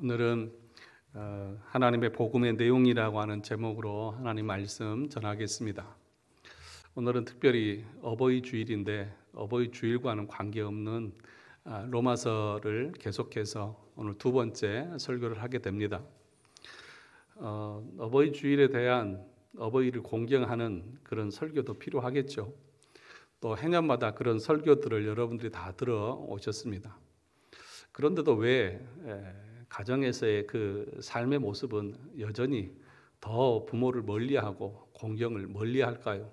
오늘은 하나님의 복음의 내용이라고 하는 제목으로 하나님 말씀 전하겠습니다. 오늘은 특별히 어버이 주일인데 어버이 주일과는 관계없는 로마서를 계속해서 오늘 두 번째 설교를 하게 됩니다. 어버이 주일에 대한 어버이를 공경하는 그런 설교도 필요하겠죠. 또 해년마다 그런 설교들을 여러분들이 다 들어오셨습니다. 그런데도 왜 가정에서의 그 삶의 모습은 여전히 더 부모를 멀리하고 공경을 멀리할까요?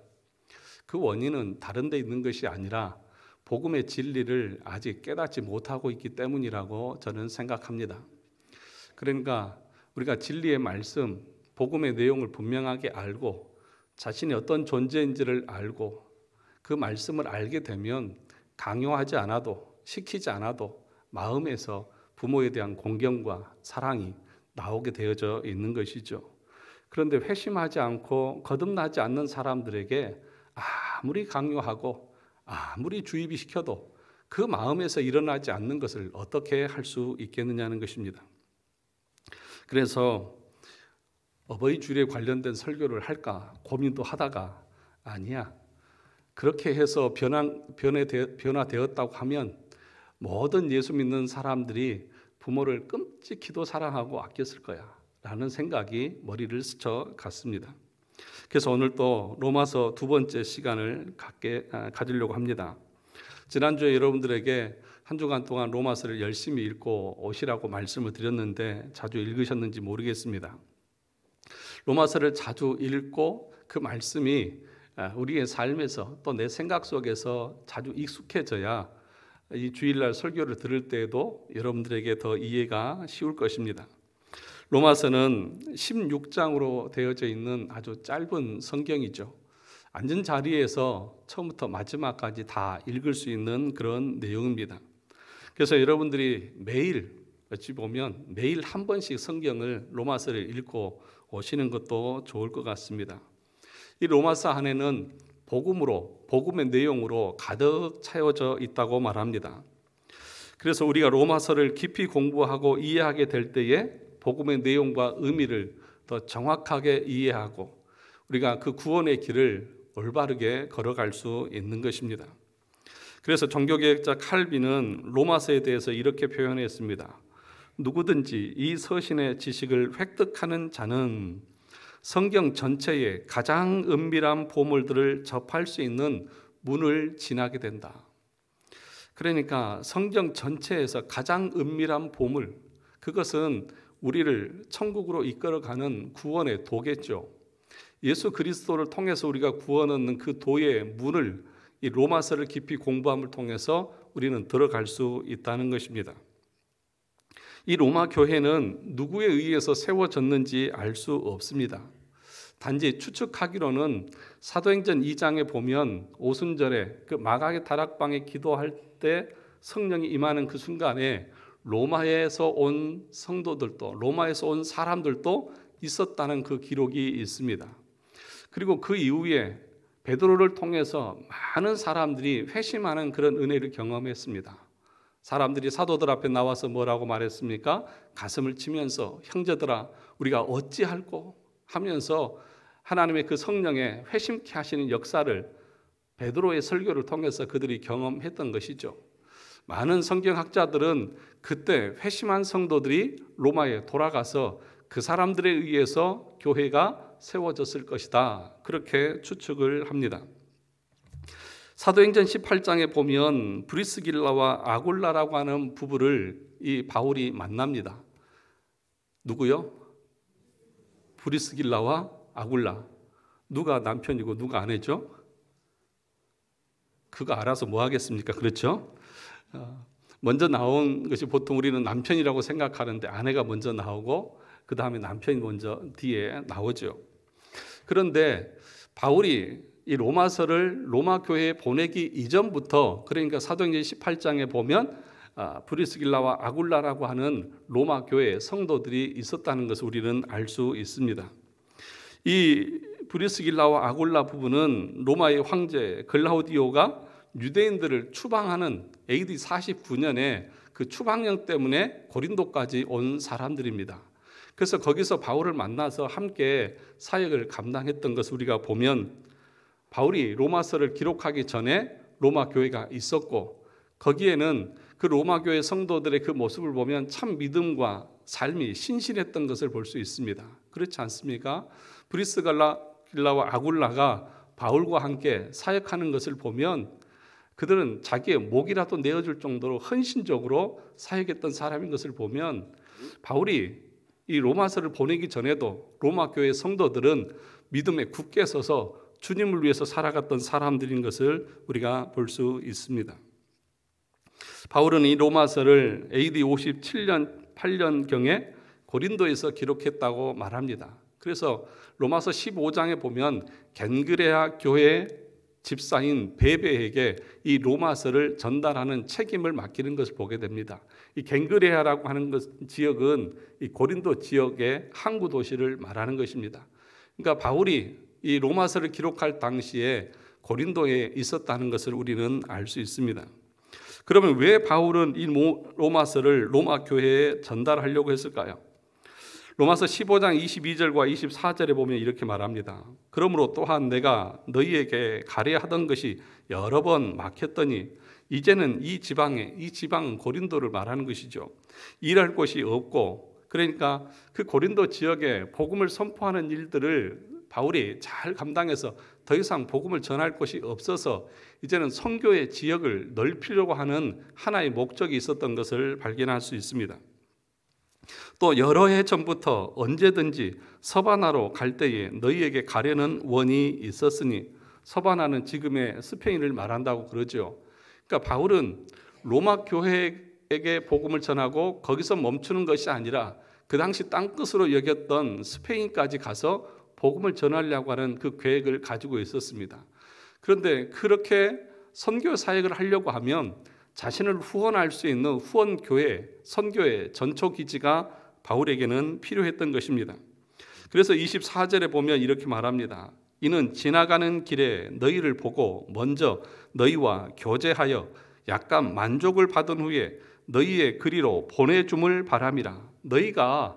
그 원인은 다른 데 있는 것이 아니라 복음의 진리를 아직 깨닫지 못하고 있기 때문이라고 저는 생각합니다. 그러니까 우리가 진리의 말씀, 복음의 내용을 분명하게 알고 자신이 어떤 존재인지를 알고 그 말씀을 알게 되면 강요하지 않아도 시키지 않아도 마음에서 부모에 대한 공경과 사랑이 나오게 되어져 있는 것이죠. 그런데 회심하지 않고 거듭나지 않는 사람들에게 아무리 강요하고 아무리 주입이 시켜도 그 마음에서 일어나지 않는 것을 어떻게 할 수 있겠느냐는 것입니다. 그래서 어버이 주일에 관련된 설교를 할까 고민도 하다가 아니야. 그렇게 해서 변화되었다고 하면 모든 예수 믿는 사람들이 부모를 끔찍히도 사랑하고 아꼈을 거야 라는 생각이 머리를 스쳐갔습니다. 그래서 오늘 또 로마서 두 번째 시간을 가지려고 합니다. 지난주에 여러분들에게 한 주간 동안 로마서를 열심히 읽고 오시라고 말씀을 드렸는데 자주 읽으셨는지 모르겠습니다. 로마서를 자주 읽고 그 말씀이 우리의 삶에서 또 내 생각 속에서 자주 익숙해져야 이 주일날 설교를 들을 때에도 여러분들에게 더 이해가 쉬울 것입니다. 로마서는 16장으로 되어져 있는 아주 짧은 성경이죠. 앉은 자리에서 처음부터 마지막까지 다 읽을 수 있는 그런 내용입니다. 그래서 여러분들이 매일 어찌 보면 매일 한 번씩 성경을 로마서를 읽고 오시는 것도 좋을 것 같습니다. 이 로마서 안에는 복음의 내용으로 가득 채워져 있다고 말합니다. 그래서 우리가 로마서를 깊이 공부하고 이해하게 될 때에 복음의 내용과 의미를 더 정확하게 이해하고 우리가 그 구원의 길을 올바르게 걸어갈 수 있는 것입니다. 그래서 종교개혁자 칼빈은 로마서에 대해서 이렇게 표현했습니다. 누구든지 이 서신의 지식을 획득하는 자는 성경 전체의 가장 은밀한 보물들을 접할 수 있는 문을 지나게 된다. 그러니까 성경 전체에서 가장 은밀한 보물, 그것은 우리를 천국으로 이끌어가는 구원의 도겠죠. 예수 그리스도를 통해서 우리가 구원 얻는 그 도의 문을 이 로마서를 깊이 공부함을 통해서 우리는 들어갈 수 있다는 것입니다. 이 로마 교회는 누구에 의해서 세워졌는지 알 수 없습니다. 단지 추측하기로는 사도행전 2장에 보면 오순절에 그 마가의 다락방에 기도할 때 성령이 임하는 그 순간에 로마에서 온 성도들도 로마에서 온 사람들도 있었다는 그 기록이 있습니다. 그리고 그 이후에 베드로를 통해서 많은 사람들이 회심하는 그런 은혜를 경험했습니다. 사람들이 사도들 앞에 나와서 뭐라고 말했습니까? 가슴을 치면서 형제들아 우리가 어찌할꼬 하면서 하나님의 그 성령의 회심케 하시는 역사를 베드로의 설교를 통해서 그들이 경험했던 것이죠. 많은 성경학자들은 그때 회심한 성도들이 로마에 돌아가서 그 사람들에 의해서 교회가 세워졌을 것이다. 그렇게 추측을 합니다. 사도행전 18장에 보면 브리스길라와 아굴라라고 하는 부부를 이 바울이 만납니다. 누구요? 브리스길라와 아굴라. 누가 남편이고 누가 아내죠? 그거 알아서 뭐 하겠습니까? 그렇죠? 먼저 나온 것이 보통 우리는 남편이라고 생각하는데 아내가 먼저 나오고 그 다음에 남편이 먼저 뒤에 나오죠. 그런데 바울이 이 로마서를 로마 교회에 보내기 이전부터 그러니까 사도행전 18장에 보면 브리스길라와 아굴라라고 하는 로마 교회 성도들이 있었다는 것을 우리는 알 수 있습니다. 이 브리스길라와 아굴라 부부는 로마의 황제 글라우디오가 유대인들을 추방하는 AD 49년에 그 그 추방령 때문에 고린도까지 온 사람들입니다. 그래서 거기서 바울을 만나서 함께 사역을 감당했던 것을 우리가 보면 바울이 로마서를 기록하기 전에 로마 교회가 있었고 거기에는 그 로마 교회 성도들의 그 모습을 보면 참 믿음과 삶이 신실했던 것을 볼 수 있습니다. 그렇지 않습니까? 브리스길라와 아굴라가 바울과 함께 사역하는 것을 보면 그들은 자기의 목이라도 내어줄 정도로 헌신적으로 사역했던 사람인 것을 보면 바울이 이 로마서를 보내기 전에도 로마 교회 성도들은 믿음에 굳게 서서 주님을 위해서 살아갔던 사람들인 것을 우리가 볼 수 있습니다. 바울은 이 로마서를 AD 57년, 8년경에 고린도에서 기록했다고 말합니다. 그래서 로마서 15장에 보면 겐그레아 교회 집사인 베베에게 이 로마서를 전달하는 책임을 맡기는 것을 보게 됩니다. 이 겐그레아라고 하는 지역은 이 고린도 지역의 항구 도시를 말하는 것입니다. 그러니까 바울이 이 로마서를 기록할 당시에 고린도에 있었다는 것을 우리는 알 수 있습니다. 그러면 왜 바울은 이 로마서를 로마 교회에 전달하려고 했을까요? 로마서 15장 22절과 24절에 보면 이렇게 말합니다. 그러므로 또한 내가 너희에게 가려하던 것이 여러 번 막혔더니 이제는 이 지방은 고린도를 말하는 것이죠. 일할 곳이 없고 그러니까 그 고린도 지역에 복음을 선포하는 일들을 바울이 잘 감당해서 더 이상 복음을 전할 곳이 없어서 이제는 선교의 지역을 넓히려고 하는 하나의 목적이 있었던 것을 발견할 수 있습니다. 또 여러 해 전부터 언제든지 서바나로 갈 때에 너희에게 가려는 원이 있었으니 서바나는 지금의 스페인을 말한다고 그러죠. 그러니까 바울은 로마 교회에게 복음을 전하고 거기서 멈추는 것이 아니라 그 당시 땅끝으로 여겼던 스페인까지 가서 복음을 전하려고 하는 그 계획을 가지고 있었습니다. 그런데 그렇게 선교 사역을 하려고 하면 자신을 후원할 수 있는 후원교회, 선교회, 전초기지가 바울에게는 필요했던 것입니다. 그래서 24절에 보면 이렇게 말합니다. 이는 지나가는 길에 너희를 보고 먼저 너희와 교제하여 약간 만족을 받은 후에 너희의 그리로 보내줌을 바람이라. 너희가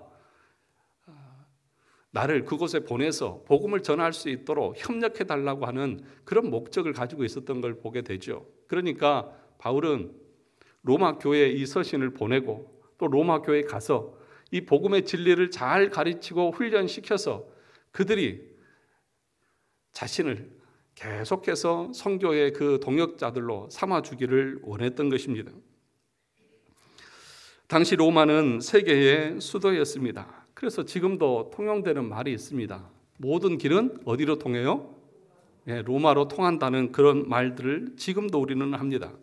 나를 그곳에 보내서 복음을 전할 수 있도록 협력해달라고 하는 그런 목적을 가지고 있었던 걸 보게 되죠. 그러니까 바울은 로마 교회에 이 서신을 보내고 또 로마 교회에 가서 이 복음의 진리를 잘 가르치고 훈련시켜서 그들이 자신을 계속해서 선교의 그 동역자들로 삼아주기를 원했던 것입니다. 당시 로마는 세계의 수도였습니다. 그래서 지금도 통용되는 말이 있습니다. 모든 길은 어디로 통해요? 로마로 통한다는 그런 말들을 지금도 우리는 합니다.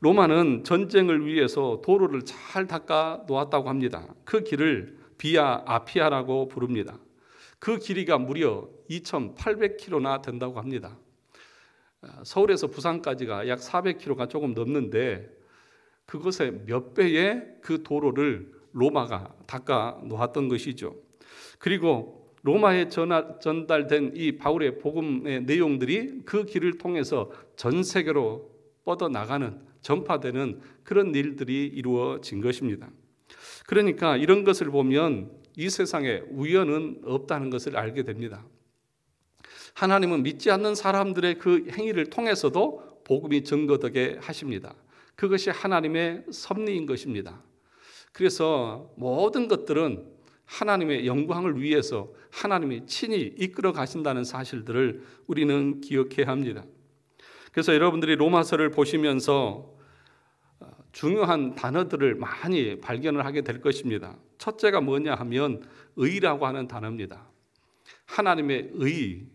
로마는 전쟁을 위해서 도로를 잘 닦아 놓았다고 합니다. 그 길을 비아 아피아라고 부릅니다. 그 길이가 무려 2,800km나 된다고 합니다. 서울에서 부산까지가 약 400km가 조금 넘는데 그것의 몇 배의 그 도로를 로마가 닦아 놓았던 것이죠. 그리고 로마에 전달된 이 바울의 복음의 내용들이 그 길을 통해서 전 세계로 뻗어나가는 전파되는 그런 일들이 이루어진 것입니다. 그러니까 이런 것을 보면 이 세상에 우연은 없다는 것을 알게 됩니다. 하나님은 믿지 않는 사람들의 그 행위를 통해서도 복음이 증거되게 하십니다. 그것이 하나님의 섭리인 것입니다. 그래서 모든 것들은 하나님의 영광을 위해서 하나님이 친히 이끌어 가신다는 사실들을 우리는 기억해야 합니다. 그래서 여러분들이 로마서를 보시면서 중요한 단어들을 많이 발견을 하게 될 것입니다. 첫째가 뭐냐 하면 의라고 하는 단어입니다. 하나님의 의,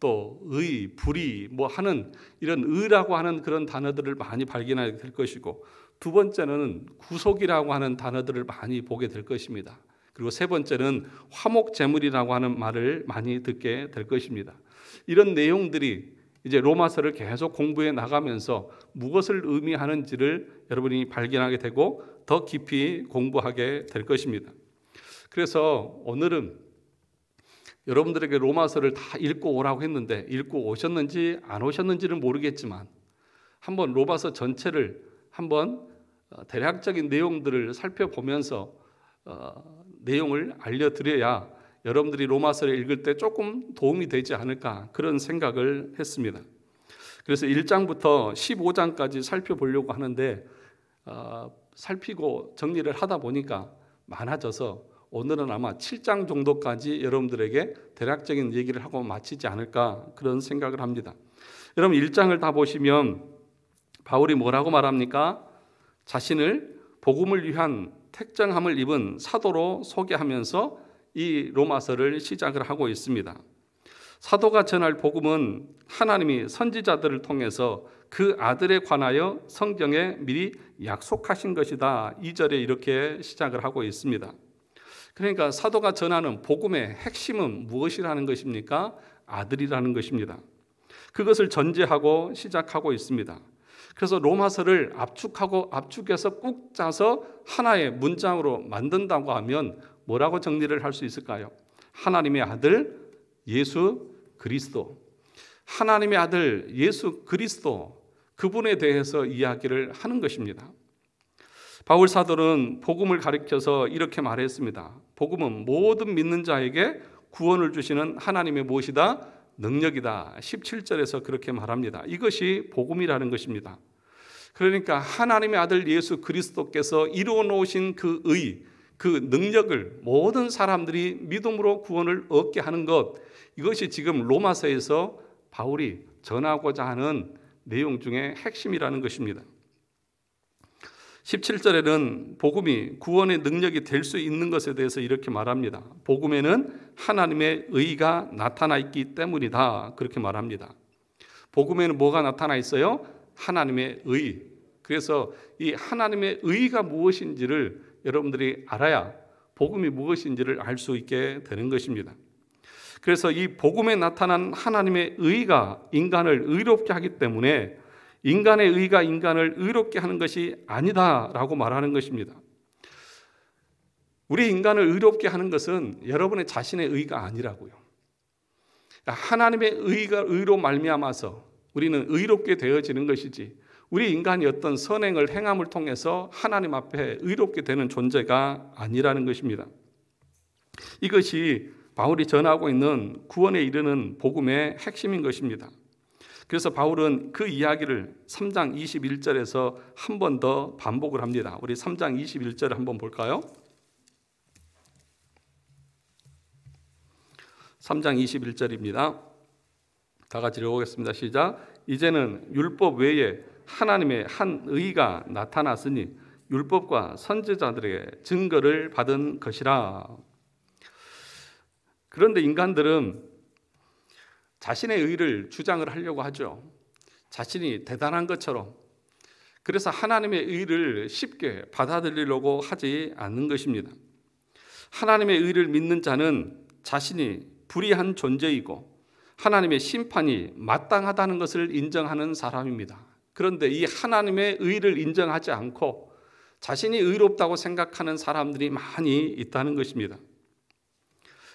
또 의, 불의 뭐 하는 이런 의라고 하는 그런 단어들을 많이 발견하게 될 것이고, 두 번째는 구속이라고 하는 단어들을 많이 보게 될 것입니다. 그리고 세 번째는 화목제물이라고 하는 말을 많이 듣게 될 것입니다. 이런 내용들이 이제 로마서를 계속 공부해 나가면서 무엇을 의미하는지를 여러분이 발견하게 되고 더 깊이 공부하게 될 것입니다. 그래서 오늘은 여러분들에게 로마서를 다 읽고 오라고 했는데 읽고 오셨는지 안 오셨는지는 모르겠지만 한번 로마서 전체를 한번 대략적인 내용들을 살펴보면서 내용을 알려드려야 여러분들이 로마서를 읽을 때 조금 도움이 되지 않을까 그런 생각을 했습니다. 그래서 1장부터 15장까지 살펴보려고 하는데 살피고 정리를 하다 보니까 많아져서 오늘은 아마 7장 정도까지 여러분들에게 대략적인 얘기를 하고 마치지 않을까 그런 생각을 합니다. 여러분 1장을 다 보시면 바울이 뭐라고 말합니까? 자신을 복음을 위한 택정함을 입은 사도로 소개하면서 이 로마서를 시작을 하고 있습니다. 사도가 전할 복음은 하나님이 선지자들을 통해서 그 아들에 관하여 성경에 미리 약속하신 것이다. 2절에 이렇게 시작을 하고 있습니다. 그러니까 사도가 전하는 복음의 핵심은 무엇이라는 것입니까? 아들이라는 것입니다. 그것을 전제하고 시작하고 있습니다. 그래서 로마서를 압축해서 꾹 짜서 하나의 문장으로 만든다고 하면 뭐라고 정리를 할 수 있을까요? 하나님의 아들 예수 그리스도, 하나님의 아들 예수 그리스도, 그분에 대해서 이야기를 하는 것입니다. 바울 사도는 복음을 가리켜서 이렇게 말했습니다. 복음은 모든 믿는 자에게 구원을 주시는 하나님의 무엇이다? 능력이다. 17절에서 그렇게 말합니다. 이것이 복음이라는 것입니다. 그러니까 하나님의 아들 예수 그리스도께서 이루어 놓으신 그 의, 그 능력을 모든 사람들이 믿음으로 구원을 얻게 하는 것, 이것이 지금 로마서에서 바울이 전하고자 하는 내용 중에 핵심이라는 것입니다. 17절에는 복음이 구원의 능력이 될 수 있는 것에 대해서 이렇게 말합니다. 복음에는 하나님의 의가 나타나 있기 때문이다. 그렇게 말합니다. 복음에는 뭐가 나타나 있어요? 하나님의 의. 그래서 이 하나님의 의가 무엇인지를 여러분들이 알아야 복음이 무엇인지를 알 수 있게 되는 것입니다. 그래서 이 복음에 나타난 하나님의 의가 인간을 의롭게 하기 때문에 인간의 의가 인간을 의롭게 하는 것이 아니다라고 말하는 것입니다. 우리 인간을 의롭게 하는 것은 여러분의 자신의 의가 아니라고요. 하나님의 의로 말미암아서 우리는 의롭게 되어지는 것이지, 우리 인간이 어떤 선행을 행함을 통해서 하나님 앞에 의롭게 되는 존재가 아니라는 것입니다. 이것이 바울이 전하고 있는 구원에 이르는 복음의 핵심인 것입니다. 그래서 바울은 그 이야기를 3장 21절에서 한 번 더 반복을 합니다. 우리 3장 21절을 한번 볼까요? 3장 21절입니다. 다 같이 읽어보겠습니다. 시작. 이제는 율법 외에 하나님의 한 의가 나타났으니 율법과 선지자들에게 증거를 받은 것이라. 그런데 인간들은 자신의 의를 주장을 하려고 하죠. 자신이 대단한 것처럼. 그래서 하나님의 의를 쉽게 받아들이려고 하지 않는 것입니다. 하나님의 의를 믿는 자는 자신이 불의한 존재이고 하나님의 심판이 마땅하다는 것을 인정하는 사람입니다. 그런데 이 하나님의 의를 인정하지 않고 자신이 의롭다고 생각하는 사람들이 많이 있다는 것입니다.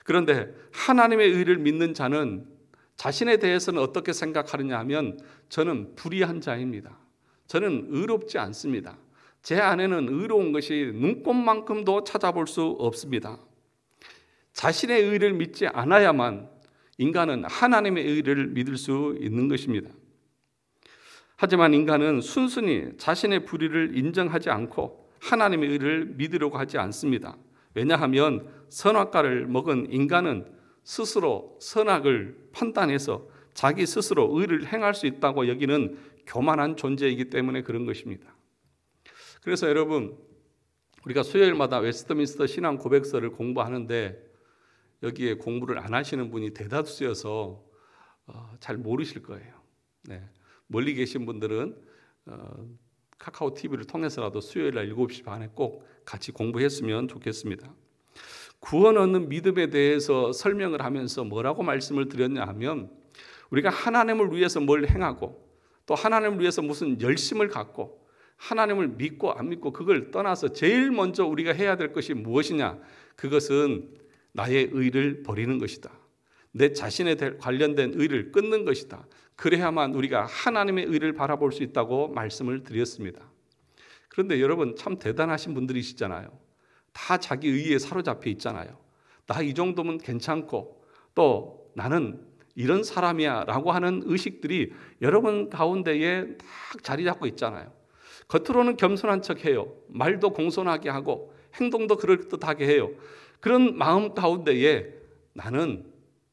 그런데 하나님의 의를 믿는 자는 자신에 대해서는 어떻게 생각하느냐 하면, 저는 불의한 자입니다. 저는 의롭지 않습니다. 제 안에는 의로운 것이 눈꼽만큼도 찾아볼 수 없습니다. 자신의 의를 믿지 않아야만 인간은 하나님의 의를 믿을 수 있는 것입니다. 하지만 인간은 순순히 자신의 불의를 인정하지 않고 하나님의 의를 믿으려고 하지 않습니다. 왜냐하면 선악과를 먹은 인간은 스스로 선악을 판단해서 자기 스스로 의를 행할 수 있다고 여기는 교만한 존재이기 때문에 그런 것입니다. 그래서 여러분, 우리가 수요일마다 웨스트민스터 신앙 고백서를 공부하는데 여기에 공부를 안 하시는 분이 대다수여서 잘 모르실 거예요. 네. 멀리 계신 분들은 카카오 TV를 통해서라도 수요일 날 7시 반에 꼭 같이 공부했으면 좋겠습니다. 구원 얻는 믿음에 대해서 설명을 하면서 뭐라고 말씀을 드렸냐 하면, 우리가 하나님을 위해서 뭘 행하고 또 하나님을 위해서 무슨 열심을 갖고 하나님을 믿고 안 믿고 그걸 떠나서 제일 먼저 우리가 해야 될 것이 무엇이냐, 그것은 나의 의를 버리는 것이다. 내 자신에 관련된 의를 끊는 것이다. 그래야만 우리가 하나님의 의를 바라볼 수 있다고 말씀을 드렸습니다. 그런데 여러분 참 대단하신 분들이시잖아요. 다 자기 의의에 사로잡혀 있잖아요. 나 이 정도면 괜찮고 또 나는 이런 사람이야 라고 하는 의식들이 여러분 가운데에 딱 자리 잡고 있잖아요. 겉으로는 겸손한 척해요. 말도 공손하게 하고 행동도 그럴듯하게 해요. 그런 마음 가운데에 나는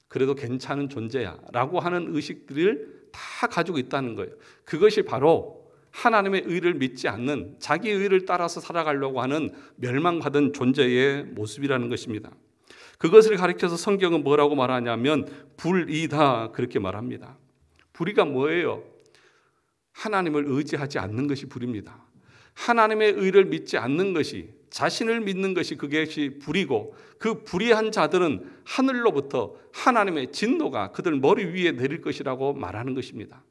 그래도 괜찮은 존재야 라고 하는 의식들을 다 가지고 있다는 거예요. 그것이 바로 하나님의 의를 믿지 않는 자기 의를 따라서 살아가려고 하는 멸망받은 존재의 모습이라는 것입니다. 그것을 가리켜서 성경은 뭐라고 말하냐면 불의다 그렇게 말합니다. 불의가 뭐예요? 하나님을 의지하지 않는 것이 불의입니다. 하나님의 의를 믿지 않는 것이, 자신을 믿는 것이 그것이 불의고, 그 불의한 자들은 하늘로부터 하나님의 진노가 그들 머리 위에 내릴 것이라고 말하는 것입니다.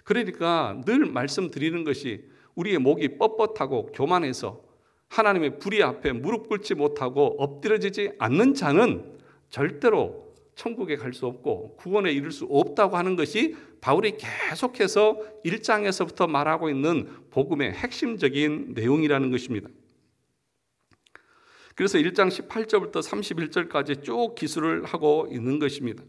그러니까 늘 말씀드리는 것이 우리의 목이 뻣뻣하고 교만해서 하나님의 불의 앞에 무릎 꿇지 못하고 엎드려지지 않는 자는 절대로 천국에 갈 수 없고 구원에 이를 수 없다고 하는 것이 바울이 계속해서 1장에서부터 말하고 있는 복음의 핵심적인 내용이라는 것입니다. 그래서 1장 18절부터 31절까지 쭉 기술을 하고 있는 것입니다.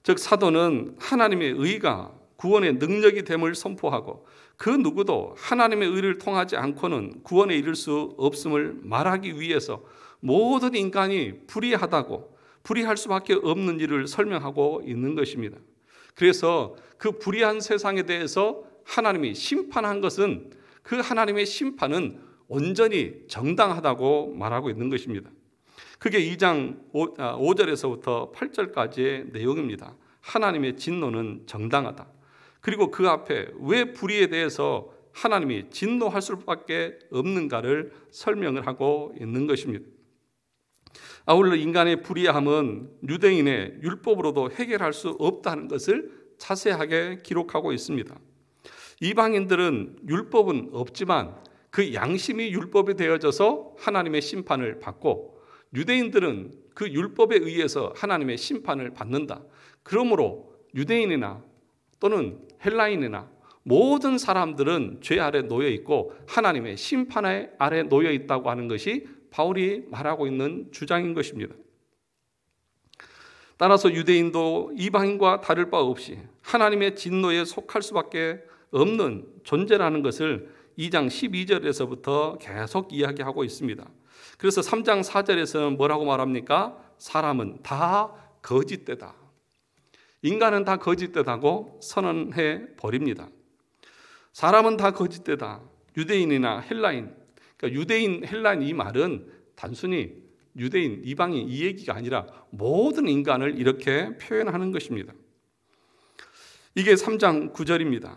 즉 사도는 하나님의 의가 구원의 능력이 됨을 선포하고 그 누구도 하나님의 의를 통하지 않고는 구원에 이를 수 없음을 말하기 위해서 모든 인간이 불의하다고 불의할 수밖에 없는 일을 설명하고 있는 것입니다. 그래서 그 불의한 세상에 대해서 하나님이 심판한 것은 그 하나님의 심판은 온전히 정당하다고 말하고 있는 것입니다. 그게 2장 5절에서부터 8절까지의 내용입니다. 하나님의 진노는 정당하다. 그리고 그 앞에 왜 불의에 대해서 하나님이 진노할 수밖에 없는가를 설명을 하고 있는 것입니다. 아울러 인간의 불의함은 유대인의 율법으로도 해결할 수 없다는 것을 자세하게 기록하고 있습니다. 이방인들은 율법은 없지만 그 양심이 율법이 되어져서 하나님의 심판을 받고, 유대인들은 그 율법에 의해서 하나님의 심판을 받는다. 그러므로 유대인이나 또는 헬라인이나 모든 사람들은 죄 아래 놓여 있고 하나님의 심판 아래 놓여 있다고 하는 것이 바울이 말하고 있는 주장인 것입니다. 따라서 유대인도 이방인과 다를 바 없이 하나님의 진노에 속할 수밖에 없는 존재라는 것을 2장 12절에서부터 계속 이야기하고 있습니다. 그래서 3장 4절에서는 뭐라고 말합니까? 사람은 다 거짓되다. 인간은 다 거짓되다고 선언해 버립니다. 사람은 다 거짓되다. 유대인이나 헬라인, 그러니까 유대인, 헬라인 이 말은 단순히 유대인, 이방인 이 얘기가 아니라 모든 인간을 이렇게 표현하는 것입니다. 이게 3장 9절입니다.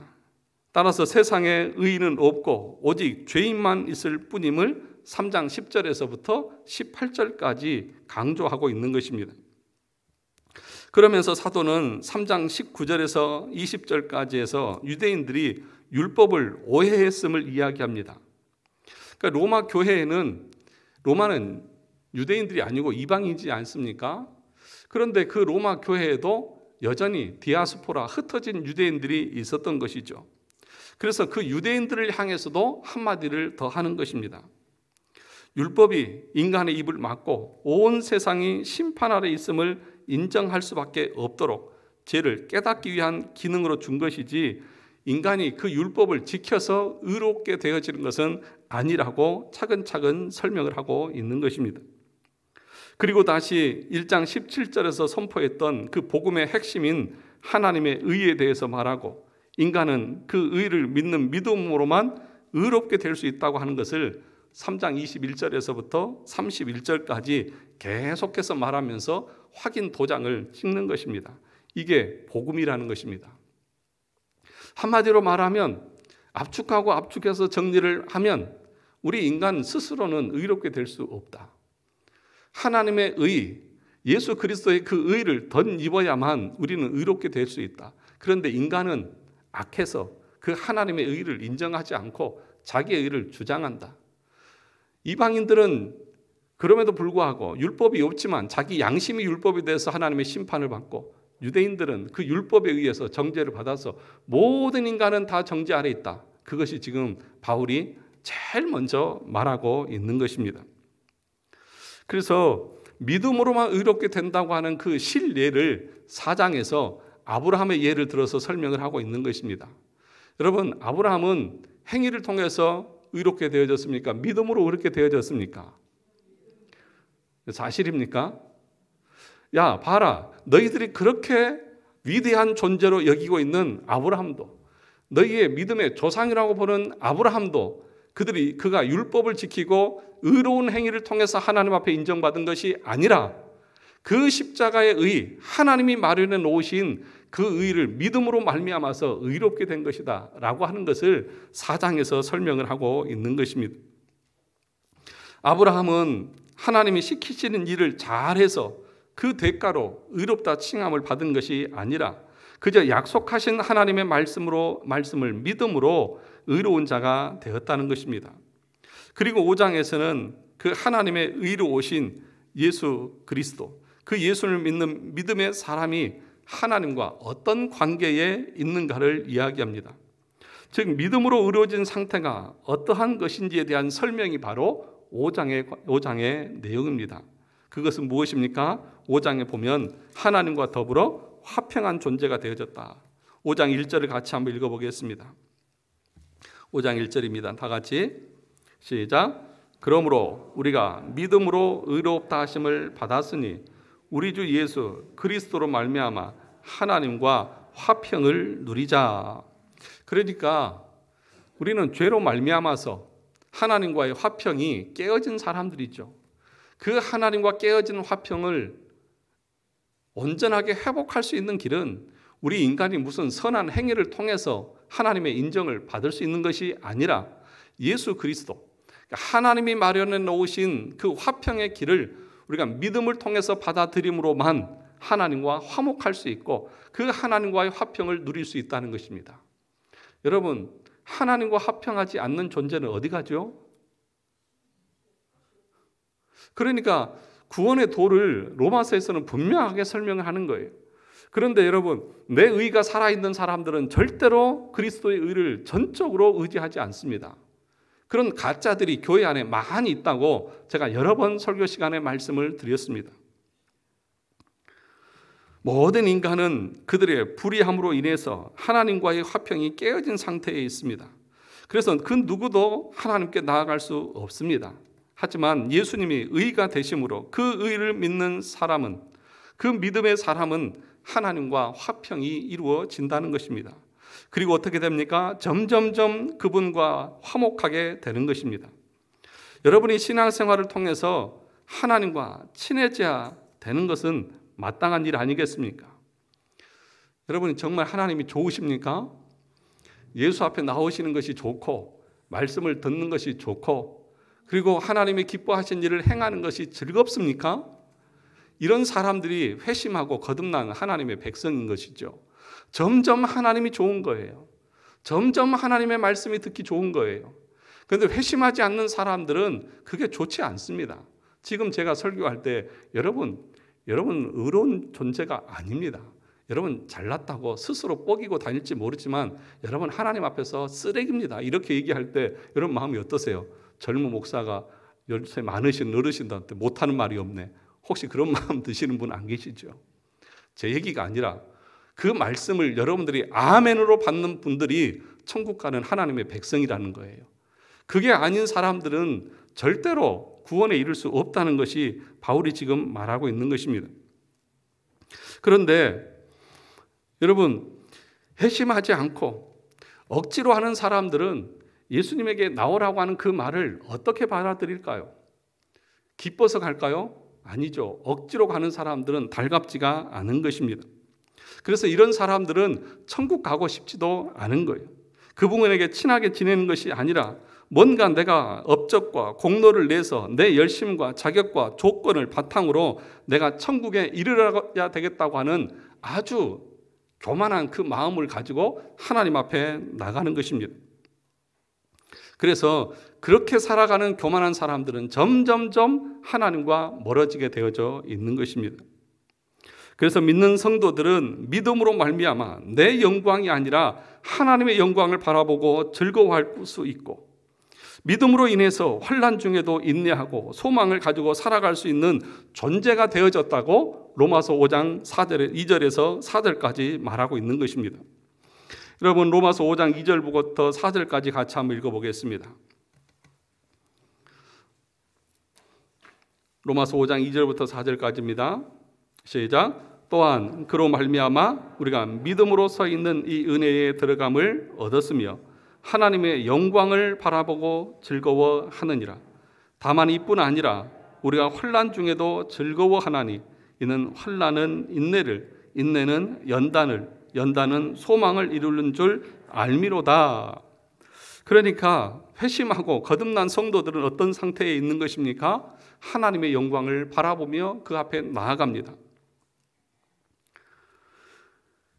따라서 세상에 의인은 없고 오직 죄인만 있을 뿐임을 3장 10절에서부터 18절까지 강조하고 있는 것입니다. 그러면서 사도는 3장 19절에서 20절까지 해서 유대인들이 율법을 오해했음을 이야기합니다. 그러니까 로마 교회에는, 로마는 유대인들이 아니고 이방인이지 않습니까? 그런데 그 로마 교회에도 여전히 디아스포라, 흩어진 유대인들이 있었던 것이죠. 그래서 그 유대인들을 향해서도 한마디를 더 하는 것입니다. 율법이 인간의 입을 막고 온 세상이 심판 아래 있음을 인정할 수밖에 없도록 죄를 깨닫기 위한 기능으로 준 것이지, 인간이 그 율법을 지켜서 의롭게 되어지는 것은 아니라고 차근차근 설명을 하고 있는 것입니다. 그리고 다시 1장 17절에서 선포했던 그 복음의 핵심인 하나님의 의에 대해서 말하고, 인간은 그 의를 믿는 믿음으로만 의롭게 될 수 있다고 하는 것을 3장 21절에서부터 31절까지 계속해서 말하면서 확인 도장을 찍는 것입니다. 이게 복음이라는 것입니다. 한마디로 말하면, 압축하고 압축해서 정리를 하면 우리 인간 스스로는 의롭게 될 수 없다. 하나님의 의, 예수 그리스도의 그 의를 덧입어야만 우리는 의롭게 될 수 있다. 그런데 인간은 악해서 그 하나님의 의를 인정하지 않고 자기의 의를 주장한다. 이방인들은 그럼에도 불구하고 율법이 없지만 자기 양심이 율법이 돼서 하나님의 심판을 받고, 유대인들은 그 율법에 의해서 정죄를 받아서 모든 인간은 다 정죄 아래 있다. 그것이 지금 바울이 제일 먼저 말하고 있는 것입니다. 그래서 믿음으로만 의롭게 된다고 하는 그 실례를 4장에서 아브라함의 예를 들어서 설명을 하고 있는 것입니다. 여러분, 아브라함은 행위를 통해서 의롭게 되어졌습니까? 믿음으로 의롭게 되어졌습니까? 사실입니까? 야, 봐라. 너희들이 그렇게 위대한 존재로 여기고 있는 아브라함도, 너희의 믿음의 조상이라고 보는 아브라함도 그가 율법을 지키고 의로운 행위를 통해서 하나님 앞에 인정받은 것이 아니라 그 십자가의 의, 하나님이 마련해 놓으신 그 의를 믿음으로 말미암아서 의롭게 된 것이다 라고 하는 것을 4장에서 설명을 하고 있는 것입니다. 아브라함은 하나님이 시키시는 일을 잘해서 그 대가로 의롭다 칭함을 받은 것이 아니라 그저 약속하신 하나님의 말씀을 믿음으로 의로운 자가 되었다는 것입니다. 그리고 5장에서는 그 하나님의 의로우신 예수 그리스도, 그 예수를 믿는 믿음의 사람이 하나님과 어떤 관계에 있는가를 이야기합니다. 즉 믿음으로 의로워진 상태가 어떠한 것인지에 대한 설명이 바로 5장의 내용입니다. 그것은 무엇입니까? 5장에 보면 하나님과 더불어 화평한 존재가 되어졌다. 5장 1절을 같이 한번 읽어보겠습니다. 5장 1절입니다. 다 같이 시작. 그러므로 우리가 믿음으로 의롭다 하심을 받았으니 우리 주 예수 그리스도로 말미암아 하나님과 화평을 누리자. 그러니까 우리는 죄로 말미암아서 하나님과의 화평이 깨어진 사람들이죠. 그 하나님과 깨어진 화평을 온전하게 회복할 수 있는 길은 우리 인간이 무슨 선한 행위를 통해서 하나님의 인정을 받을 수 있는 것이 아니라 예수 그리스도, 하나님이 마련해 놓으신 그 화평의 길을 우리가 믿음을 통해서 받아들임으로만 하나님과 화목할 수 있고 그 하나님과의 화평을 누릴 수 있다는 것입니다. 여러분, 하나님과 화평하지 않는 존재는 어디 가죠? 그러니까 구원의 도를 로마서에서는 분명하게 설명을 하는 거예요. 그런데 여러분, 내 의가 살아있는 사람들은 절대로 그리스도의 의를 전적으로 의지하지 않습니다. 그런 가짜들이 교회 안에 많이 있다고 제가 여러 번 설교 시간에 말씀을 드렸습니다. 모든 인간은 그들의 불의함으로 인해서 하나님과의 화평이 깨어진 상태에 있습니다. 그래서 그 누구도 하나님께 나아갈 수 없습니다. 하지만 예수님이 의가 되심으로 그 의를 믿는 사람은, 그 믿음의 사람은 하나님과 화평이 이루어진다는 것입니다. 그리고 어떻게 됩니까? 점점점 그분과 화목하게 되는 것입니다. 여러분이 신앙생활을 통해서 하나님과 친해져야 되는 것은 마땅한 일 아니겠습니까? 여러분이 정말 하나님이 좋으십니까? 예수 앞에 나오시는 것이 좋고 말씀을 듣는 것이 좋고 그리고 하나님이 기뻐하신 일을 행하는 것이 즐겁습니까? 이런 사람들이 회심하고 거듭난 하나님의 백성인 것이죠. 점점 하나님이 좋은 거예요. 점점 하나님의 말씀이 듣기 좋은 거예요. 그런데 회심하지 않는 사람들은 그게 좋지 않습니다. 지금 제가 설교할 때 여러분 의로운 존재가 아닙니다. 여러분 잘났다고 스스로 뻐기고 다닐지 모르지만 여러분 하나님 앞에서 쓰레기입니다. 이렇게 얘기할 때 여러분 마음이 어떠세요? 젊은 목사가 연세 많으신 어르신들한테 못하는 말이 없네. 혹시 그런 마음 드시는 분 안 계시죠? 제 얘기가 아니라 그 말씀을 여러분들이 아멘으로 받는 분들이 천국 가는 하나님의 백성이라는 거예요. 그게 아닌 사람들은 절대로 구원에 이를 수 없다는 것이 바울이 지금 말하고 있는 것입니다. 그런데 여러분, 회심하지 않고 억지로 하는 사람들은 예수님에게 나오라고 하는 그 말을 어떻게 받아들일까요? 기뻐서 갈까요? 아니죠. 억지로 가는 사람들은 달갑지가 않은 것입니다. 그래서 이런 사람들은 천국 가고 싶지도 않은 거예요. 그분에게 친하게 지내는 것이 아니라 뭔가 내가 업적과 공로를 내서 내 열심과 자격과 조건을 바탕으로 내가 천국에 이르러야 되겠다고 하는 아주 교만한 그 마음을 가지고 하나님 앞에 나가는 것입니다. 그래서 그렇게 살아가는 교만한 사람들은 점점점 하나님과 멀어지게 되어져 있는 것입니다. 그래서 믿는 성도들은 믿음으로 말미암아 내 영광이 아니라 하나님의 영광을 바라보고 즐거워할 수 있고, 믿음으로 인해서 환난 중에도 인내하고 소망을 가지고 살아갈 수 있는 존재가 되어졌다고 로마서 5장 2절에서 4절까지 말하고 있는 것입니다. 여러분, 로마서 5장 2절부터 4절까지 같이 한번 읽어보겠습니다. 로마서 5장 2절부터 4절까지입니다. 시작. 또한 그로 말미암아 우리가 믿음으로 서 있는 이 은혜에 들어감을 얻었으며 하나님의 영광을 바라보고 즐거워하느니라. 다만 이뿐 아니라 우리가 환난 중에도 즐거워하나니 이는 환난은 인내를, 인내는 연단을, 연단은 소망을 이루는 줄 알미로다. 그러니까 회심하고 거듭난 성도들은 어떤 상태에 있는 것입니까? 하나님의 영광을 바라보며 그 앞에 나아갑니다.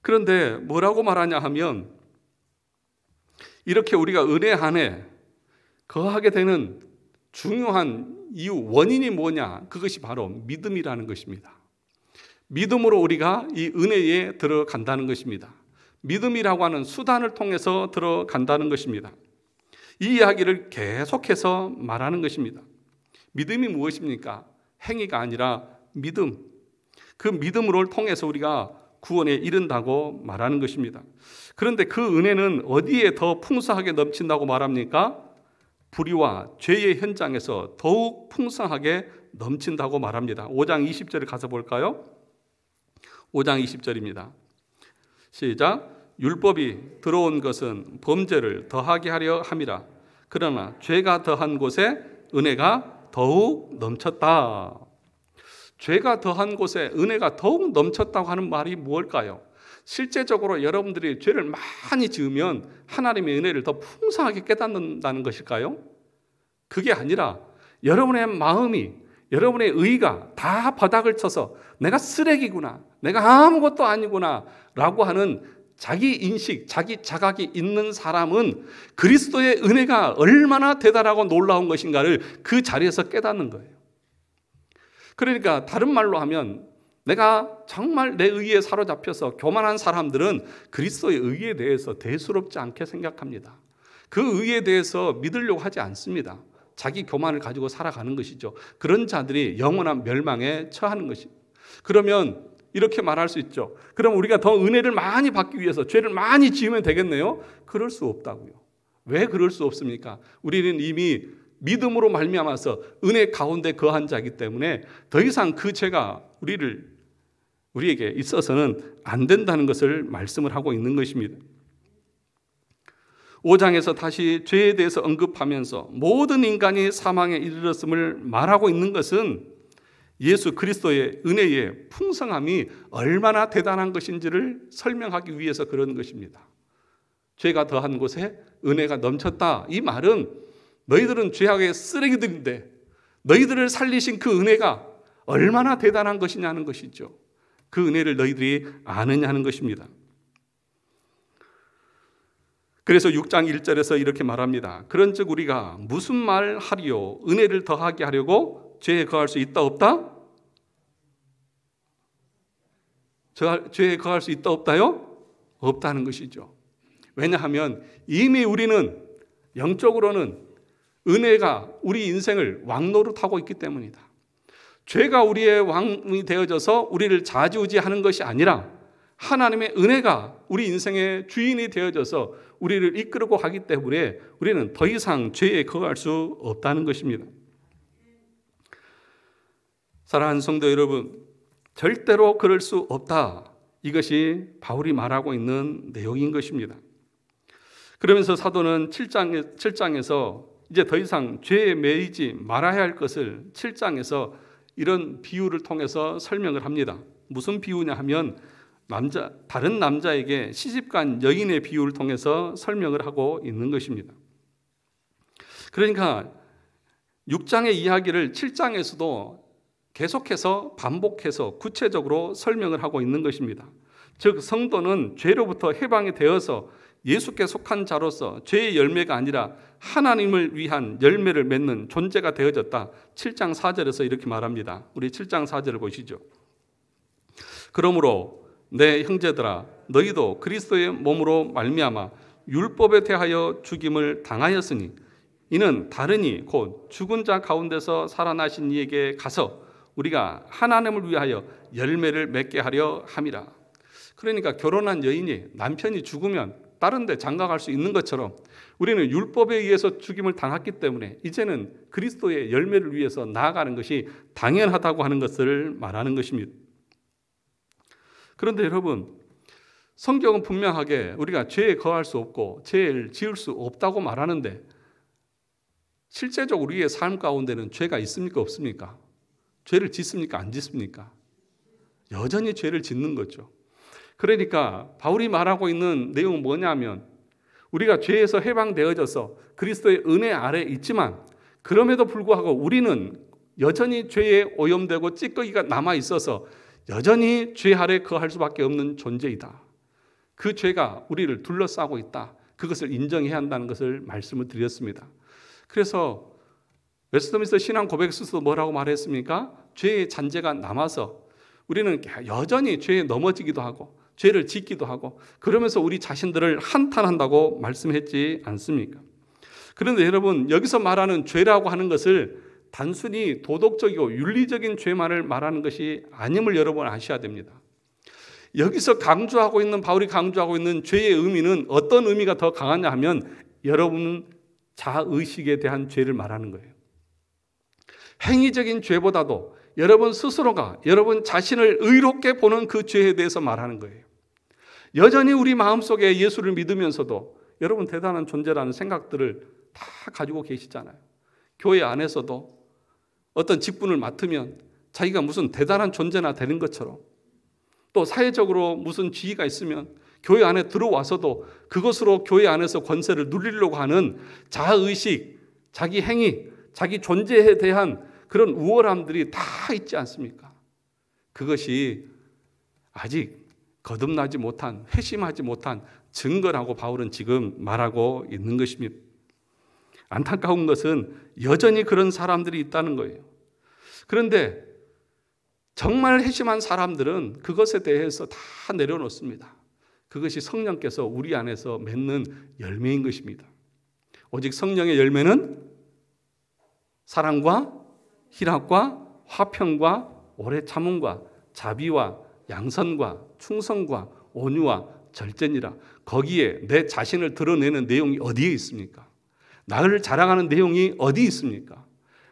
그런데 뭐라고 말하냐 하면 이렇게 우리가 은혜 안에 거하게 되는 중요한 이유, 원인이 뭐냐? 그것이 바로 믿음이라는 것입니다. 믿음으로 우리가 이 은혜에 들어간다는 것입니다. 믿음이라고 하는 수단을 통해서 들어간다는 것입니다. 이 이야기를 계속해서 말하는 것입니다. 믿음이 무엇입니까? 행위가 아니라 믿음. 그 믿음을 통해서 우리가 구원에 이른다고 말하는 것입니다. 그런데 그 은혜는 어디에 더 풍성하게 넘친다고 말합니까? 불의와 죄의 현장에서 더욱 풍성하게 넘친다고 말합니다. 5장 20절을 가서 볼까요? 5장 20절입니다. 시작. 율법이 들어온 것은 범죄를 더하게 하려 함이라. 그러나 죄가 더한 곳에 은혜가 더욱 넘쳤다. 죄가 더한 곳에 은혜가 더욱 넘쳤다고 하는 말이 무엇일까요? 실제적으로 여러분들이 죄를 많이 지으면 하나님의 은혜를 더 풍성하게 깨닫는다는 것일까요? 그게 아니라 여러분의 마음이, 여러분의 의가 다 바닥을 쳐서 내가 쓰레기구나, 내가 아무것도 아니구나 라고 하는 자기 인식, 자기 자각이 있는 사람은 그리스도의 은혜가 얼마나 대단하고 놀라운 것인가를 그 자리에서 깨닫는 거예요. 그러니까 다른 말로 하면 내가 정말 내 의에 사로잡혀서 교만한 사람들은 그리스도의 의에 대해서 대수롭지 않게 생각합니다. 그 의에 대해서 믿으려고 하지 않습니다. 자기 교만을 가지고 살아가는 것이죠. 그런 자들이 영원한 멸망에 처하는 것입니다. 그러면 이렇게 말할 수 있죠. 그럼 우리가 더 은혜를 많이 받기 위해서 죄를 많이 지으면 되겠네요? 그럴 수 없다고요. 왜 그럴 수 없습니까? 우리는 이미 믿음으로 말미암아서 은혜 가운데 거한 자이기 때문에 더 이상 그 죄가 우리에게 있어서는 안 된다는 것을 말씀을 하고 있는 것입니다. 5장에서 다시 죄에 대해서 언급하면서 모든 인간이 사망에 이르렀음을 말하고 있는 것은 예수 그리스도의 은혜의 풍성함이 얼마나 대단한 것인지를 설명하기 위해서 그런 것입니다. 죄가 더한 곳에 은혜가 넘쳤다. 이 말은 너희들은 죄악의 쓰레기들인데 너희들을 살리신 그 은혜가 얼마나 대단한 것이냐는 것이죠. 그 은혜를 너희들이 아느냐는 것입니다. 그래서 6장 1절에서 이렇게 말합니다. 그런즉 우리가 무슨 말 하리요? 은혜를 더하게 하려고 죄에 거할 수 있다 없다? 죄에 거할 수 있다 없다요? 없다는 것이죠. 왜냐하면 이미 우리는 영적으로는 은혜가 우리 인생을 왕노릇하고 있기 때문이다. 죄가 우리의 왕이 되어져서 우리를 좌지우지하는 것이 아니라 하나님의 은혜가 우리 인생의 주인이 되어져서 우리를 이끌고 가기 때문에 우리는 더 이상 죄에 거할 수 없다는 것입니다. 사랑하는 성도 여러분, 절대로 그럴 수 없다. 이것이 바울이 말하고 있는 내용인 것입니다. 그러면서 사도는 7장에서 이제 더 이상 죄에 매이지 말아야 할 것을 7장에서 이런 비유를 통해서 설명을 합니다. 무슨 비유냐 하면 다른 남자에게 시집간 여인의 비유를 통해서 설명을 하고 있는 것입니다. 그러니까 6장의 이야기를 7장에서도 계속해서 반복해서 구체적으로 설명을 하고 있는 것입니다. 즉 성도는 죄로부터 해방이 되어서 예수께 속한 자로서 죄의 열매가 아니라 하나님을 위한 열매를 맺는 존재가 되어졌다. 7장 4절에서 이렇게 말합니다. 우리 7장 4절을 보시죠. 그러므로 내 형제들아 너희도 그리스도의 몸으로 말미암아 율법에 대하여 죽임을 당하였으니 이는 다르니 곧 죽은 자 가운데서 살아나신 이에게 가서 우리가 하나님을 위하여 열매를 맺게 하려 함이라. 그러니까 결혼한 여인이 남편이 죽으면 다른 데 장가갈 수 있는 것처럼 우리는 율법에 의해서 죽임을 당했기 때문에 이제는 그리스도의 열매를 위해서 나아가는 것이 당연하다고 하는 것을 말하는 것입니다. 그런데 여러분, 성경은 분명하게 우리가 죄에 거할 수 없고 죄를 지을 수 없다고 말하는데 실제적으로 우리의 삶 가운데는 죄가 있습니까? 없습니까? 죄를 짓습니까? 안 짓습니까? 여전히 죄를 짓는 거죠. 그러니까 바울이 말하고 있는 내용은 뭐냐면 우리가 죄에서 해방되어져서 그리스도의 은혜 아래 있지만 그럼에도 불구하고 우리는 여전히 죄에 오염되고 찌꺼기가 남아 있어서 여전히 죄 아래 거할 수밖에 없는 존재이다. 그 죄가 우리를 둘러싸고 있다. 그것을 인정해야 한다는 것을 말씀을 드렸습니다. 그래서 웨스트민스터 신앙 고백서에서 뭐라고 말했습니까? 죄의 잔재가 남아서 우리는 여전히 죄에 넘어지기도 하고 죄를 짓기도 하고 그러면서 우리 자신들을 한탄한다고 말씀했지 않습니까? 그런데 여러분, 여기서 말하는 죄라고 하는 것을 단순히 도덕적이고 윤리적인 죄만을 말하는 것이 아님을 여러분 아셔야 됩니다. 여기서 강조하고 있는, 바울이 강조하고 있는 죄의 의미는 어떤 의미가 더 강하냐 하면 여러분 자의식에 대한 죄를 말하는 거예요. 행위적인 죄보다도 여러분 스스로가 여러분 자신을 의롭게 보는 그 죄에 대해서 말하는 거예요. 여전히 우리 마음속에 예수를 믿으면서도 여러분 대단한 존재라는 생각들을 다 가지고 계시잖아요. 교회 안에서도 어떤 직분을 맡으면 자기가 무슨 대단한 존재나 되는 것처럼, 또 사회적으로 무슨 지위가 있으면 교회 안에 들어와서도 그것으로 교회 안에서 권세를 누리려고 하는 자아의식, 자기 행위, 자기 존재에 대한 그런 우월함들이 다 있지 않습니까? 그것이 아직 거듭나지 못한, 회심하지 못한 증거라고 바울은 지금 말하고 있는 것입니다. 안타까운 것은 여전히 그런 사람들이 있다는 거예요. 그런데 정말 회심한 사람들은 그것에 대해서 다 내려놓습니다. 그것이 성령께서 우리 안에서 맺는 열매인 것입니다. 오직 성령의 열매는 사랑과 희락과 화평과 오래 참음과 자비와 양선과 충성과 온유와 절제니라. 거기에 내 자신을 드러내는 내용이 어디에 있습니까? 나를 자랑하는 내용이 어디 있습니까?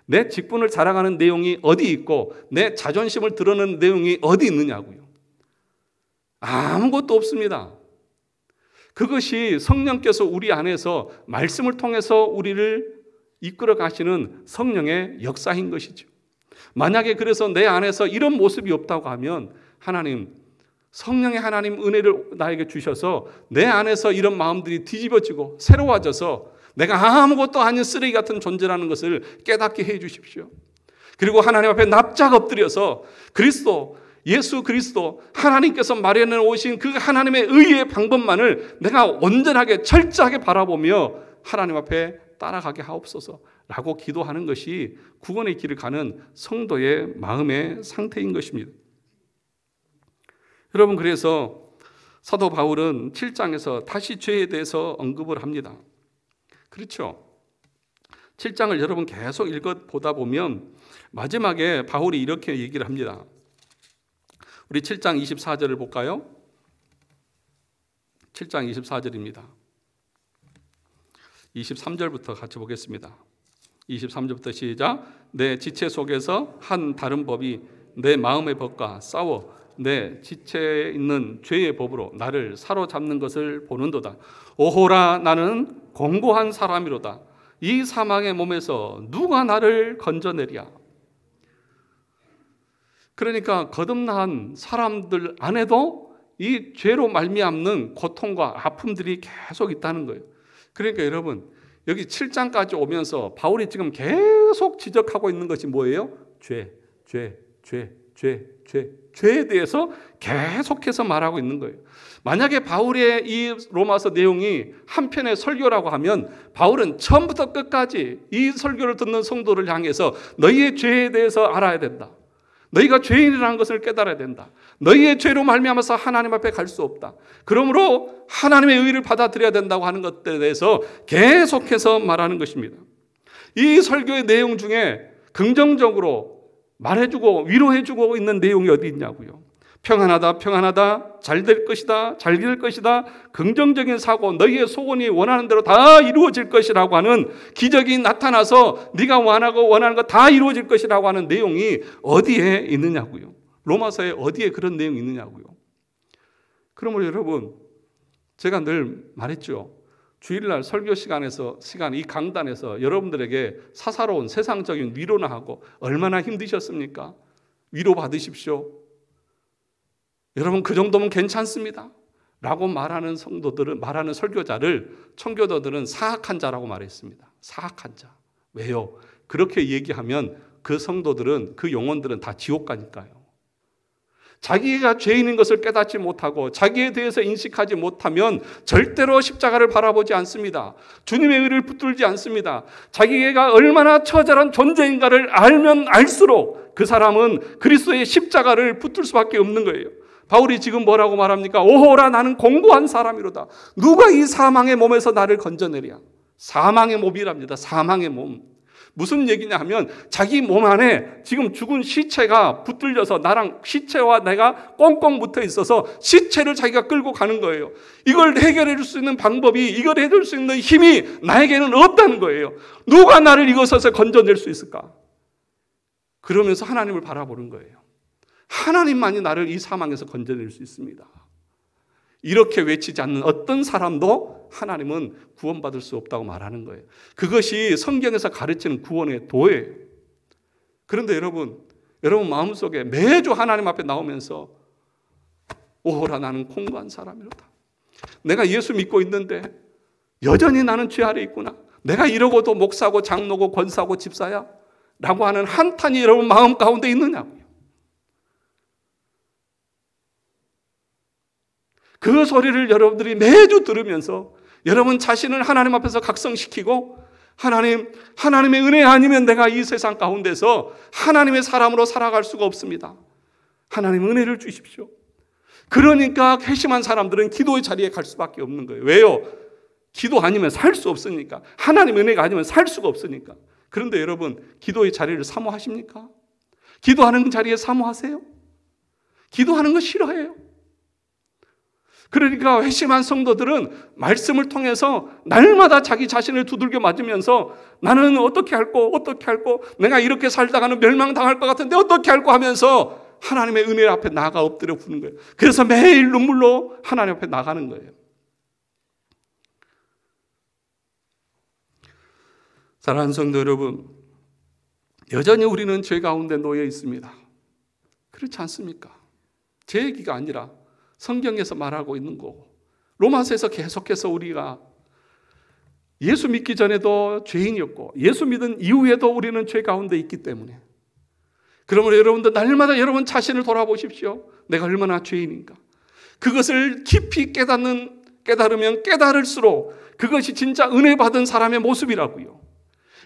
내 직분을 자랑하는 내용이 어디 있고 내 자존심을 드러내는 내용이 어디 있느냐고요. 아무것도 없습니다. 그것이 성령께서 우리 안에서 말씀을 통해서 우리를 이끌어 가시는 성령의 역사인 것이죠. 만약에 그래서 내 안에서 이런 모습이 없다고 하면 하나님, 성령의 하나님 은혜를 나에게 주셔서 내 안에서 이런 마음들이 뒤집어지고 새로워져서 내가 아무것도 아닌 쓰레기 같은 존재라는 것을 깨닫게 해 주십시오. 그리고 하나님 앞에 납작 엎드려서 그리스도, 예수 그리스도, 하나님께서 마련해 오신 그 하나님의 의의 방법만을 내가 온전하게 철저하게 바라보며 하나님 앞에 따라가게 하옵소서라고 기도하는 것이 구원의 길을 가는 성도의 마음의 상태인 것입니다. 여러분, 그래서 사도 바울은 7장에서 다시 죄에 대해서 언급을 합니다. 그렇죠? 7장을 여러분 계속 읽어보다 보면 마지막에 바울이 이렇게 얘기를 합니다. 우리 7장 24절을 볼까요? 7장 24절입니다. 23절부터 같이 보겠습니다. 23절부터 시작. 내 지체 속에서 한 다른 법이 내 마음의 법과 싸워 내 지체에 있는 죄의 법으로 나를 사로잡는 것을 보는도다. 오호라, 나는 공고한 사람이로다. 이 사망의 몸에서 누가 나를 건져내랴. 그러니까 거듭난 사람들 안에도 이 죄로 말미암는 고통과 아픔들이 계속 있다는 거예요. 그러니까 여러분, 여기 7장까지 오면서 바울이 지금 계속 지적하고 있는 것이 뭐예요? 죄에 대해서 계속해서 말하고 있는 거예요. 만약에 바울의 이 로마서 내용이 한 편의 설교라고 하면 바울은 처음부터 끝까지 이 설교를 듣는 성도를 향해서 너희의 죄에 대해서 알아야 된다. 너희가 죄인이라는 것을 깨달아야 된다. 너희의 죄로 말미암아서 하나님 앞에 갈 수 없다. 그러므로 하나님의 의를 받아들여야 된다고 하는 것들에 대해서 계속해서 말하는 것입니다. 이 설교의 내용 중에 긍정적으로 말해주고 위로해주고 있는 내용이 어디 있냐고요. 평안하다, 평안하다, 잘 될 것이다, 잘 될 것이다, 긍정적인 사고, 너희의 소원이 원하는 대로 다 이루어질 것이라고 하는 기적이 나타나서 네가 원하는 거 다 이루어질 것이라고 하는 내용이 어디에 있느냐고요. 로마서에 어디에 그런 내용이 있느냐고요. 그러므로 여러분, 제가 늘 말했죠. 주일날 설교 이 강단에서 여러분들에게 사사로운 세상적인 위로나 하고 얼마나 힘드셨습니까? 위로 받으십시오. 여러분 그 정도면 괜찮습니다. 라고 말하는 말하는 설교자를 청교도들은 사악한 자라고 말했습니다. 사악한 자. 왜요? 그렇게 얘기하면 그 성도들은, 그 영혼들은 다 지옥 가니까요. 자기가 죄인인 것을 깨닫지 못하고 자기에 대해서 인식하지 못하면 절대로 십자가를 바라보지 않습니다. 주님의 의를 붙들지 않습니다. 자기가 얼마나 처절한 존재인가를 알면 알수록 그 사람은 그리스도의 십자가를 붙들 수밖에 없는 거예요. 바울이 지금 뭐라고 말합니까? 오호라 나는 공고한 사람이로다. 누가 이 사망의 몸에서 나를 건져내랴. 사망의 몸이랍니다. 사망의 몸. 무슨 얘기냐 하면 자기 몸 안에 지금 죽은 시체가 붙들려서 나랑 시체와 내가 꽁꽁 붙어 있어서 시체를 자기가 끌고 가는 거예요. 이걸 해결해 줄 수 있는 방법이, 이걸 해줄 수 있는 힘이 나에게는 없다는 거예요. 누가 나를 이것에서 건져낼 수 있을까? 그러면서 하나님을 바라보는 거예요. 하나님만이 나를 이 사망에서 건져낼 수 있습니다. 이렇게 외치지 않는 어떤 사람도 하나님은 구원받을 수 없다고 말하는 거예요. 그것이 성경에서 가르치는 구원의 도예요. 그런데 여러분 마음속에 매주 하나님 앞에 나오면서 오호라 나는 공고한 사람이로다. 내가 예수 믿고 있는데 여전히 나는 죄 아래 있구나. 내가 이러고도 목사고 장로고 권사고 집사야? 라고 하는 한탄이 여러분 마음 가운데 있느냐고요. 그 소리를 여러분들이 매주 들으면서 여러분 자신을 하나님 앞에서 각성시키고 하나님의 은혜 아니면 내가 이 세상 가운데서 하나님의 사람으로 살아갈 수가 없습니다. 하나님 은혜를 주십시오. 그러니까 회심한 사람들은 기도의 자리에 갈 수밖에 없는 거예요. 왜요? 기도 아니면 살 수 없으니까. 하나님 은혜가 아니면 살 수가 없으니까. 그런데 여러분 기도의 자리를 사모하십니까? 기도하는 자리에 사모하세요? 기도하는 거 싫어해요. 그러니까 회심한 성도들은 말씀을 통해서 날마다 자기 자신을 두들겨 맞으면서 나는 어떻게 할꼬 내가 이렇게 살다가는 멸망당할 것 같은데 어떻게 할꼬 하면서 하나님의 은혜 앞에 나가 엎드려 부는 거예요. 그래서 매일 눈물로 하나님 앞에 나가는 거예요. 사랑하는 성도 여러분, 여전히 우리는 죄 가운데 놓여 있습니다. 그렇지 않습니까? 제 얘기가 아니라 성경에서 말하고 있는 거고, 로마서에서 계속해서 우리가 예수 믿기 전에도 죄인이었고 예수 믿은 이후에도 우리는 죄 가운데 있기 때문에, 그러므로 여러분들 날마다 여러분 자신을 돌아보십시오. 내가 얼마나 죄인인가. 그것을 깊이 깨달으면 깨달을수록 그것이 진짜 은혜 받은 사람의 모습이라고요.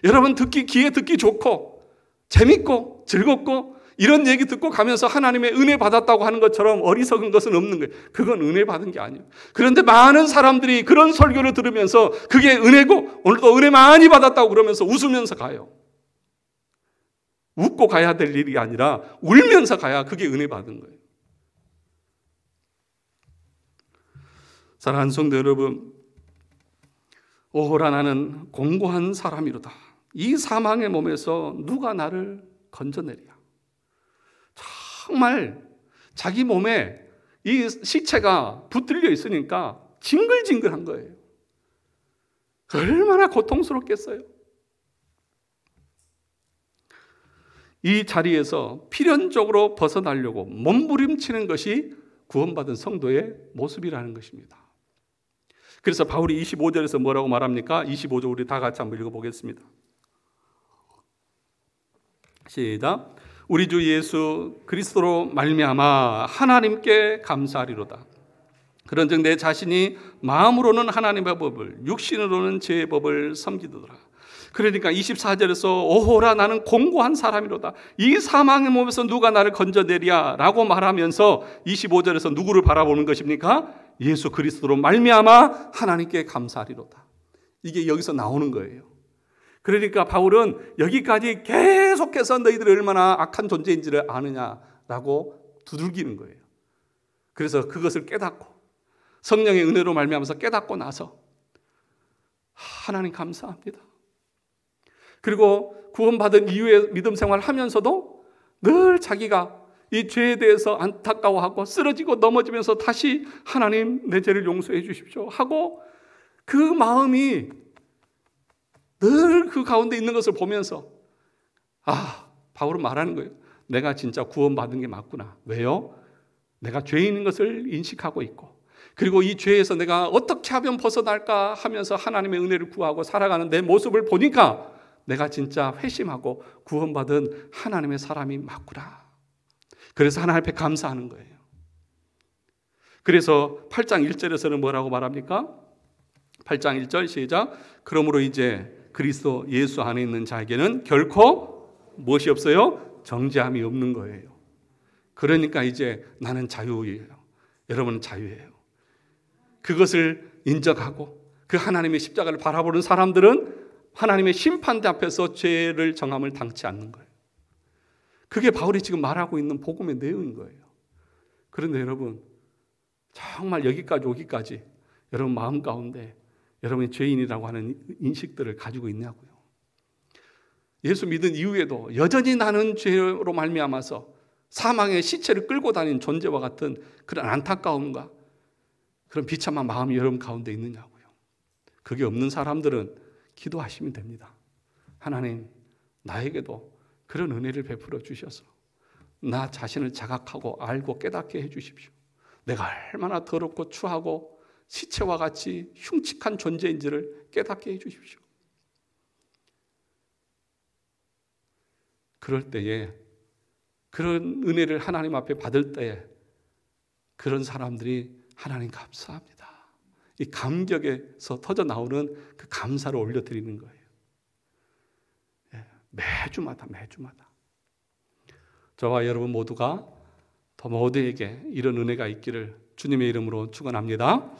여러분 귀에 듣기 좋고 재밌고 즐겁고 이런 얘기 듣고 가면서 하나님의 은혜 받았다고 하는 것처럼 어리석은 것은 없는 거예요. 그건 은혜 받은 게 아니에요. 그런데 많은 사람들이 그런 설교를 들으면서 그게 은혜고 오늘도 은혜 많이 받았다고 그러면서 웃으면서 가요. 웃고 가야 될 일이 아니라 울면서 가야 그게 은혜 받은 거예요. 사랑하는 성도 여러분, 오호라 나는 공고한 사람이로다. 이 사망의 몸에서 누가 나를 건져내랴. 정말 자기 몸에 이 시체가 붙들려 있으니까 징글징글한 거예요. 얼마나 고통스럽겠어요. 이 자리에서 필연적으로 벗어나려고 몸부림치는 것이 구원받은 성도의 모습이라는 것입니다. 그래서 바울이 25절에서 뭐라고 말합니까? 25절 우리 다 같이 한번 읽어보겠습니다. 시작. 우리 주 예수 그리스도로 말미암아 하나님께 감사하리로다. 그런즉 내 자신이 마음으로는 하나님의 법을, 육신으로는 제 법을 섬기더라. 그러니까 24절에서 오호라 나는 공고한 사람이로다. 이 사망의 몸에서 누가 나를 건져내랴 라고 말하면서 25절에서 누구를 바라보는 것입니까? 예수 그리스도로 말미암아 하나님께 감사하리로다. 이게 여기서 나오는 거예요. 그러니까 바울은 여기까지 계속해서 너희들이 얼마나 악한 존재인지를 아느냐라고 두들기는 거예요. 그래서 그것을 깨닫고 성령의 은혜로 말미암아서 깨닫고 나서 하나님 감사합니다. 그리고 구원받은 이후에 믿음 생활을 하면서도 늘 자기가 이 죄에 대해서 안타까워하고 쓰러지고 넘어지면서 다시 하나님 내 죄를 용서해 주십시오 하고 그 마음이 늘 그 가운데 있는 것을 보면서 바울은 말하는 거예요. 내가 진짜 구원받은 게 맞구나. 왜요? 내가 죄인인 것을 인식하고 있고 그리고 이 죄에서 내가 어떻게 하면 벗어날까 하면서 하나님의 은혜를 구하고 살아가는 내 모습을 보니까 내가 진짜 회심하고 구원받은 하나님의 사람이 맞구나. 그래서 하나님 앞에 감사하는 거예요. 그래서 8장 1절에서는 뭐라고 말합니까? 8장 1절 시작. 그러므로 이제 그리스도 예수 안에 있는 자에게는 결코 무엇이 없어요? 정죄함이 없는 거예요. 그러니까 이제 나는 자유예요. 여러분은 자유예요. 그것을 인정하고 그 하나님의 십자가를 바라보는 사람들은 하나님의 심판대 앞에서 죄를 정함을 당치 않는 거예요. 그게 바울이 지금 말하고 있는 복음의 내용인 거예요. 그런데 여러분 정말 여기까지 오기까지 여러분 마음 가운데 여러분이 죄인이라고 하는 인식들을 가지고 있냐고요. 예수 믿은 이후에도 여전히 나는 죄로 말미암아서 사망의 시체를 끌고 다니는 존재와 같은 그런 안타까움과 그런 비참한 마음이 여러분 가운데 있느냐고요. 그게 없는 사람들은 기도하시면 됩니다. 하나님, 나에게도 그런 은혜를 베풀어 주셔서 나 자신을 자각하고 알고 깨닫게 해 주십시오. 내가 얼마나 더럽고 추하고 시체와 같이 흉측한 존재인지를 깨닫게 해 주십시오. 그럴 때에 그런 은혜를 하나님 앞에 받을 때에 그런 사람들이 하나님 감사합니다. 이 감격에서 터져 나오는 그 감사를 올려드리는 거예요. 매주마다 저와 여러분 모두가 더 모두에게 이런 은혜가 있기를 주님의 이름으로 축원합니다.